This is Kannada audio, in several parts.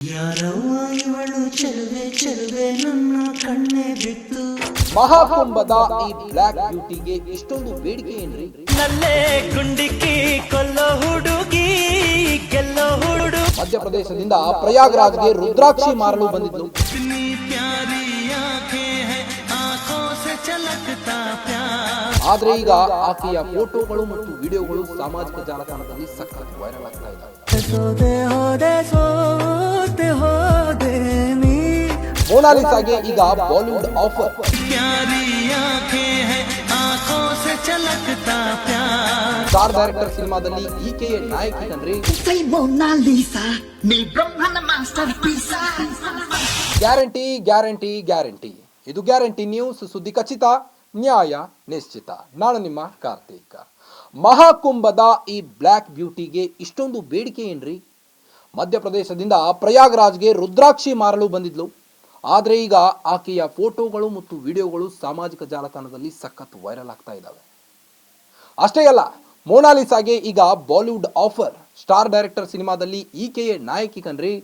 ಯಾರವ್ವ ಇವಳು ಚೆಲುವೆ ಚೆಲುವೆ ನನ್ನ ಕಣ್ಣೆ ಬಿತ್ತು. ಮಹಾಕುಂಭದ ಈ ಬ್ಲಾಕ್ ಬ್ಯೂಟಿಗೆ ಇಷ್ಟೊಂದು ಬೇಡಿಕೆ ಏನ್ರಿ? ನಲ್ಲೇ ಗುಂಡಿಕ್ಕಿ ಕೊಲ್ಲೋ ಹುಡುಗಿ ಗೆಲ್ಲೋ ಹುಡು. ಮಧ್ಯಪ್ರದೇಶದಿಂದ ಪ್ರಯಾಗ್ರಾಜ್ಗೆ ರುದ್ರಾಕ್ಷಿ ಮಾರಲು ಬಂದಿದ್ಲು. ಆದ್ರೆ ಈಗ ಆಕೆಯ ಫೋಟೋಗಳು ಮತ್ತು ವಿಡಿಯೋಗಳು ಸಾಮಾಜಿಕ ಜಾಲತಾಣದಲ್ಲಿ ಸಖತ್ ವೈರಲ್ ಆಗ್ತಾ ಇದ್ದಾವೆ. ಮೊನಾಲಿಸಾಗೆ ಈಗ ಬಾಲಿವುಡ್ ಆಫರ್. ಸ್ಟಾರ್ ಡೈರೆಕ್ಟರ್ ಸಿನಿಮಾದಲ್ಲಿ ಈಕೆಯ ನಾಯಕಿ ಕಣ್ರಿ. Guarantee guarantee guarantee. ಇದು ಗ್ಯಾರಂಟಿ ನ್ಯೂಸ್, ಸುದ್ದಿ ಖಚಿತ, ನ್ಯಾಯ ನಿಶ್ಚಿತ. ನಾನು ನಿಮ್ಮ ಕಾರ್ತಿಕ್. ಮಹಾಕುಂಭದ ಈ ಬ್ಲಾಕ್ ಬ್ಯೂಟಿಗೆ ಇಷ್ಟೊಂದು ಬೇಡಿಕೆ ಏನ್ರಿ? ಮಧ್ಯಪ್ರದೇಶದಿಂದ ಪ್ರಯಾಗ್ರಾಜ್ಗೆ ರುದ್ರಾಕ್ಷಿ ಮಾರಲು ಬಂದಿದ್ಲು. ಆದರೆ ಈಗ ಆಕೆಯ ಫೋಟೋಗಳು ಮತ್ತು ವಿಡಿಯೋಗಳು ಸಾಮಾಜಿಕ ಜಾಲತಾಣದಲ್ಲಿ ಸಖತ್ ವೈರಲ್ ಆಗ್ತಾ ಇದ್ದಾವೆ. ಅಷ್ಟೇ ಅಲ್ಲ, ಮೊನಾಲಿಸಾಗೆ ಈಗ ಬಾಲಿವುಡ್ ಆಫರ್. ಸ್ಟಾರ್ ಡೈರೆಕ್ಟರ್ ಸಿನಿಮಾದಲ್ಲಿ ಈಕೆಯ ನಾಯಕಿ ಕಣ್ರಿ.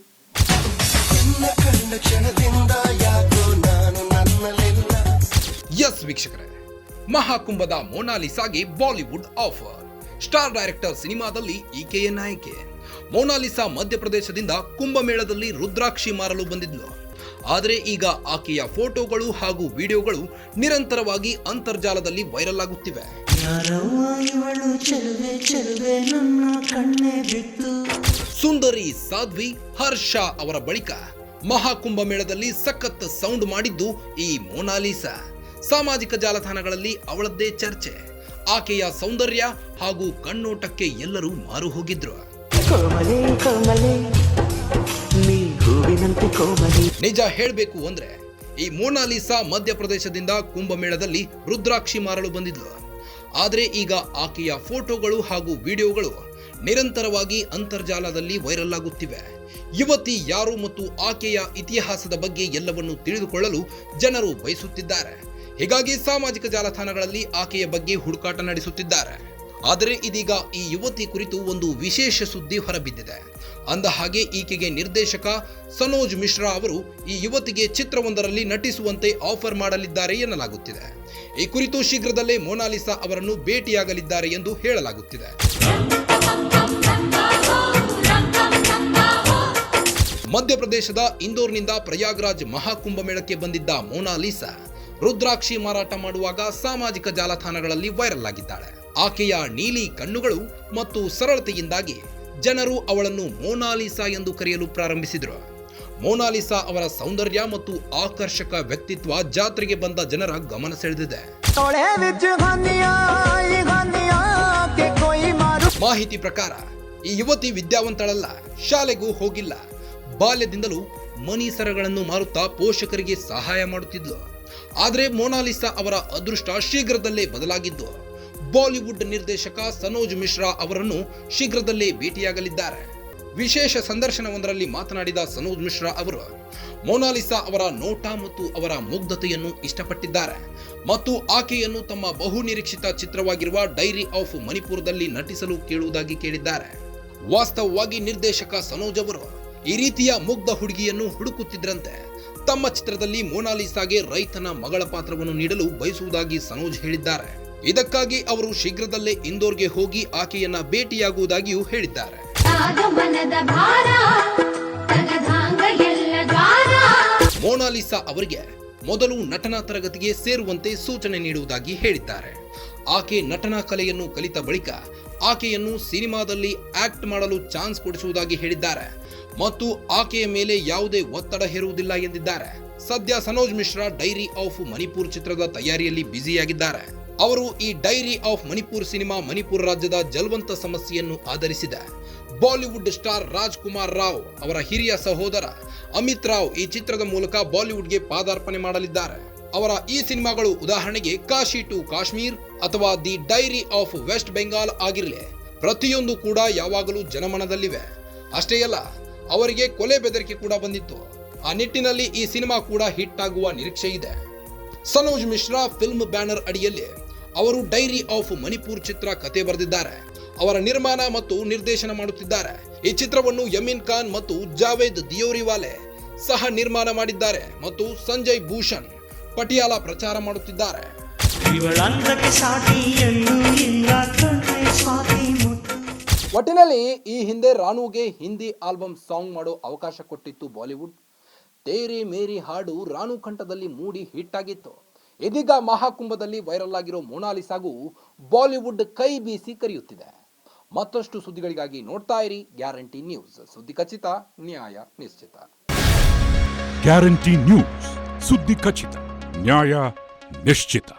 ಎಸ್ ವೀಕ್ಷಕರೇ, ಮಹಾಕುಂಭದ ಮೊನಾಲಿಸಾಗೆ ಬಾಲಿವುಡ್ ಆಫರ್. ಸ್ಟಾರ್ ಡೈರೆಕ್ಟರ್ ಸಿನಿಮಾದಲ್ಲಿ ಈಕೆಯ ನಾಯಕಿ. ಮೊನಾಲಿಸಾ ಮಧ್ಯಪ್ರದೇಶದಿಂದ ಕುಂಭಮೇಳದಲ್ಲಿ ರುದ್ರಾಕ್ಷಿ ಮಾರಲು ಬಂದಿದ್ಲು. ಆದರೆ ಈಗ ಆಕೆಯ ಫೋಟೋಗಳು ಹಾಗೂ ವಿಡಿಯೋಗಳು ನಿರಂತರವಾಗಿ ಅಂತರ್ಜಾಲದಲ್ಲಿ ವೈರಲ್ ಆಗುತ್ತಿವೆ. ಸುಂದರಿ ಸಾಧ್ವಿ ಹರ್ಷ ಅವರ ಬಳಿಕ ಮಹಾಕುಂಭಮೇಳದಲ್ಲಿ ಸಖತ್ ಸೌಂಡ್ ಮಾಡಿದ್ದು ಈ ಮೊನಾಲಿಸಾ. ಸಾಮಾಜಿಕ ಜಾಲತಾಣಗಳಲ್ಲಿ ಅವಳದ್ದೇ ಚರ್ಚೆ. ಆಕೆಯ ಸೌಂದರ್ಯ ಹಾಗೂ ಕಣ್ಣೋಟಕ್ಕೆ ಎಲ್ಲರೂ ಮಾರು ಹೋಗಿದ್ರು. ನಿಜ ಹೇಳಬೇಕು ಅಂದ್ರೆ ಈ ಮೊನಾಲಿಸಾ ಮಧ್ಯಪ್ರದೇಶದಿಂದ ಕುಂಭಮೇಳದಲ್ಲಿ ರುದ್ರಾಕ್ಷಿ ಮಾರಲು ಬಂದಿದ್ಲು. ಆದರೆ ಈಗ ಆಕೆಯ ಫೋಟೋಗಳು ಹಾಗೂ ವಿಡಿಯೋಗಳು ನಿರಂತರವಾಗಿ ಅಂತರ್ಜಾಲದಲ್ಲಿ ವೈರಲ್ ಆಗುತ್ತಿವೆ. ಯುವತಿ ಯಾರು ಮತ್ತು ಆಕೆಯ ಇತಿಹಾಸದ ಬಗ್ಗೆ ಎಲ್ಲವನ್ನು ತಿಳಿದುಕೊಳ್ಳಲು ಜನರು ಬಯಸುತ್ತಿದ್ದಾರೆ. ಹೀಗಾಗಿ ಸಾಮಾಜಿಕ ಜಾಲತಾಣಗಳಲ್ಲಿ ಆಕೆಯ ಬಗ್ಗೆ ಹುಡುಕಾಟ ನಡೆಸುತ್ತಿದ್ದಾರೆ. ಆದರೆ ಇದೀಗ ಈ ಯುವತಿ ಕುರಿತು ಒಂದು ವಿಶೇಷ ಸುದ್ದಿ ಹೊರಬಿದ್ದಿದೆ. ಅಂದ ಹಾಗೆ ಈಕೆಗೆ ನಿರ್ದೇಶಕ ಸನೋಜ್ ಮಿಶ್ರಾ ಅವರು ಈ ಯುವತಿಗೆ ಚಿತ್ರವೊಂದರಲ್ಲಿ ನಟಿಸುವಂತೆ ಆಫರ್ ಮಾಡಲಿದ್ದಾರೆ ಎನ್ನಲಾಗುತ್ತಿದೆ. ಈ ಕುರಿತು ಶೀಘ್ರದಲ್ಲೇ ಮೊನಾಲಿಸಾ ಅವರನ್ನು ಭೇಟಿಯಾಗಲಿದ್ದಾರೆ ಎಂದು ಹೇಳಲಾಗುತ್ತಿದೆ. ಮಧ್ಯಪ್ರದೇಶದ ಇಂದೋರ್ನಿಂದ ಪ್ರಯಾಗ್ರಾಜ್ ಮಹಾಕುಂಭಮೇಳಕ್ಕೆ ಬಂದಿದ್ದ ಮೊನಾಲಿಸಾ ರುದ್ರಾಕ್ಷಿ ಮಾರಾಟ ಮಾಡುವಾಗ ಸಾಮಾಜಿಕ ಜಾಲತಾಣಗಳಲ್ಲಿ ವೈರಲ್ ಆಗಿದ್ದಾಳೆ. ಆಕೆಯ ನೀಲಿ ಕಣ್ಣುಗಳು ಮತ್ತು ಸರಳತೆಯಿಂದಾಗಿ ಜನರು ಅವಳನ್ನು ಮೊನಾಲಿಸಾ ಎಂದು ಕರೆಯಲು ಪ್ರಾರಂಭಿಸಿದರು. ಮೊನಾಲಿಸಾ ಅವರ ಸೌಂದರ್ಯ ಮತ್ತು ಆಕರ್ಷಕ ವ್ಯಕ್ತಿತ್ವ ಜಾತ್ರೆಗೆ ಬಂದ ಜನರ ಗಮನ ಸೆಳೆದಿದೆ. ಮಾಹಿತಿ ಪ್ರಕಾರ ಈ ಯುವತಿ ವಿದ್ಯಾವಂತಳಲ್ಲ, ಶಾಲೆಗೂ ಹೋಗಿಲ್ಲ. ಬಾಲ್ಯದಿಂದಲೂ ಮನಿ ಸರಗಳನ್ನು ಮಾರುತ್ತಾ ಪೋಷಕರಿಗೆ ಸಹಾಯ ಮಾಡುತ್ತಿದ್ಲು. ಆದರೆ ಮೊನಾಲಿಸಾ ಅವರ ಅದೃಷ್ಟ ಶೀಘ್ರದಲ್ಲೇ ಬದಲಾಗಿದ್ದು ಬಾಲಿವುಡ್ ನಿರ್ದೇಶಕ ಸನೋಜ್ ಮಿಶ್ರಾ ಅವರನ್ನು ಶೀಘ್ರದಲ್ಲೇ ಭೇಟಿಯಾಗಲಿದ್ದಾರೆ. ವಿಶೇಷ ಸಂದರ್ಶನವೊಂದರಲ್ಲಿ ಮಾತನಾಡಿದ ಸನೋಜ್ ಮಿಶ್ರಾ ಅವರು ಮೊನಾಲಿಸಾ ಅವರ ನೋಟ ಮತ್ತು ಅವರ ಮುಗ್ಧತೆಯನ್ನು ಇಷ್ಟಪಟ್ಟಿದ್ದಾರೆ ಮತ್ತು ಆಕೆಯನ್ನು ತಮ್ಮ ಬಹುನಿರೀಕ್ಷಿತ ಚಿತ್ರವಾಗಿರುವ ಡೈರಿ ಆಫ್ ಮಣಿಪುರದಲ್ಲಿ ನಟಿಸಲು ಕೇಳುವುದಾಗಿ ಕೇಳಿದ್ದಾರೆ. ವಾಸ್ತವವಾಗಿ ನಿರ್ದೇಶಕ ಸನೋಜ್ ಅವರು ಈ ರೀತಿಯ ಮುಗ್ಧ ಹುಡುಗಿಯನ್ನು ಹುಡುಕುತ್ತಿದ್ರಂತೆ. ತಮ್ಮ ಚಿತ್ರದಲ್ಲಿ ಮೊನಾಲಿಸಾಗೆ ರೈತನ ಮಗಳ ಪಾತ್ರವನ್ನು ನೀಡಲು ಬಯಸುವುದಾಗಿ ಸನೋಜ್ ಹೇಳಿದ್ದಾರೆ. ಇದಕ್ಕಾಗಿ ಅವರು ಶೀಘ್ರದಲ್ಲೇ ಇಂದೋರ್ಗೆ ಹೋಗಿ ಆಕೆಯನ್ನ ಭೇಟಿಯಾಗುವುದಾಗಿಯೂ ಹೇಳಿದ್ದಾರೆ. ಮೊನಾಲಿಸಾ ಅವರಿಗೆ ಮೊದಲು ನಟನಾ ತರಗತಿಗೆ ಸೇರುವಂತೆ ಸೂಚನೆ ನೀಡುವುದಾಗಿ ಹೇಳಿದ್ದಾರೆ. ಆಕೆ ನಟನಾ ಕಲೆಯನ್ನು ಕಲಿತ ಬಳಿಕ ಆಕೆಯನ್ನು ಸಿನಿಮಾದಲ್ಲಿ ಆಕ್ಟ್ ಮಾಡಲು ಚಾನ್ಸ್ ಕೊಡಿಸುವುದಾಗಿ ಹೇಳಿದ್ದಾರೆ ಮತ್ತು ಆಕೆಯ ಮೇಲೆ ಯಾವುದೇ ಒತ್ತಡ ಹೇರುವುದಿಲ್ಲ ಎಂದಿದ್ದಾರೆ. ಸದ್ಯ ಸನೋಜ್ ಮಿಶ್ರಾ ಡೈರಿ ಆಫ್ ಮಣಿಪುರ್ ಚಿತ್ರದ ತಯಾರಿಯಲ್ಲಿ ಬ್ಯುಸಿಯಾಗಿದ್ದಾರೆ. ಅವರು ಈ dairy of Manipur cinema Manipur ರಾಜ್ಯದ ಜಲವಂತ ಸಮಸ್ಯೆಯನ್ನು ಆಧರಿಸಿದೆ. ಬಾಲಿವುಡ್ ಸ್ಟಾರ್ ರಾಜ್ಕುಮಾರ್ ರಾವ್ ಅವರ ಹಿರಿಯ ಸಹೋದರ ಅಮಿತ್ ರಾವ್ ಈ ಚಿತ್ರದ ಮೂಲಕ ಬಾಲಿವುಡ್ಗೆ ಪಾದಾರ್ಪಣೆ ಮಾಡಲಿದ್ದಾರೆ. ಅವರ ಈ ಸಿನಿಮಾಗಳು ಉದಾಹರಣೆಗೆ ಕಾಶಿ ಟು ಕಾಶ್ಮೀರ್ ಅಥವಾ the diary of West Bengal ಆಗಿರಲಿ, ಪ್ರತಿಯೊಂದು ಕೂಡ ಯಾವಾಗಲೂ ಜನಮನದಲ್ಲಿವೆ. ಅಷ್ಟೇ ಅಲ್ಲ, ಅವರಿಗೆ ಕೊಲೆ ಬೆದರಿಕೆ ಕೂಡ ಬಂದಿತ್ತು. ಆ ನಿಟ್ಟಿನಲ್ಲಿ ಈ ಸಿನಿಮಾ ಕೂಡ ಹಿಟ್ ಆಗುವ ನಿರೀಕ್ಷೆ ಇದೆ. ಸನೋಜ್ ಮಿಶ್ರಾ ಫಿಲ್ಮ್ ಬ್ಯಾನರ್ ಅಡಿಯಲ್ಲಿ ಅವರು ಡೈರಿ ಆಫ್ ಮಣಿಪುರ್ ಚಿತ್ರ ಕತೆ ಬರೆದಿದ್ದಾರೆ. ಅವರ ನಿರ್ಮಾಣ ಮತ್ತು ನಿರ್ದೇಶನ ಮಾಡುತ್ತಿದ್ದಾರೆ. ಈ ಚಿತ್ರವನ್ನು ಯಮೀನ್ ಖಾನ್ ಮತ್ತು ಜಾವೇದ್ ದಿಯೋರಿವಾಲೆ ಸಹ ನಿರ್ಮಾಣ ಮಾಡಿದ್ದಾರೆ ಮತ್ತು ಸಂಜಯ್ ಭೂಷಣ್ ಪಟಿಯಾಲ ಪ್ರಚಾರ ಮಾಡುತ್ತಿದ್ದಾರೆ. ಒಟ್ಟಿನಲ್ಲಿ ಈ ಹಿಂದೆ ರಾಣುಗೆ ಹಿಂದಿ ಆಲ್ಬಮ್ ಸಾಂಗ್ ಮಾಡೋ ಅವಕಾಶ ಕೊಟ್ಟಿತ್ತು ಬಾಲಿವುಡ್. ತೇರೆ ಮೇರಿ ಹಾಡು ರಾಣು ಕಂಠದಲ್ಲಿ ಮೂಡಿ ಹಿಟ್ ಆಗಿತ್ತು. ಇದೀಗ ಮಹಾಕುಂಭದಲ್ಲಿ ವೈರಲ್ ಆಗಿರೋ ಮೊನಾಲಿಸಾಗೂ ಬಾಲಿವುಡ್ ಕೈ ಬೀಸಿ ಕರೆಯುತ್ತಿದೆ. ಮತ್ತಷ್ಟು ಸುದ್ದಿಗಳಿಗಾಗಿ ನೋಡ್ತಾ ಇರಿ ಗ್ಯಾರಂಟಿ ನ್ಯೂಸ್. ಸುದ್ದಿ ಖಚಿತ, ನ್ಯಾಯ ನಿಶ್ಚಿತ. ಗ್ಯಾರಂಟಿ ನ್ಯೂಸ್, ಸುದ್ದಿ ಖಚಿತ, ನ್ಯಾಯ ನಿಶ್ಚಿತ.